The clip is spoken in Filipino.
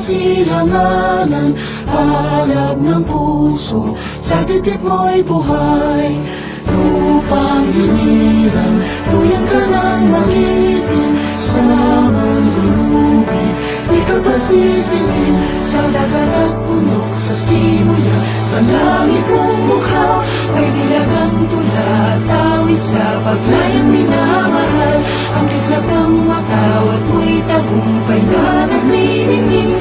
silanganan, halab ng puso, sa dibdib mo'y buhay. Lupang hinirang, tuyan ka ng magiting, sa manlulubi, di ka pasisingin, sa dagat at bundok, sa simuya, sa langit mong mukha, may nilagang tula, tawid sa paglayang minamahal, ang kisap ng matawat mo'y tagumpay na nagniningning,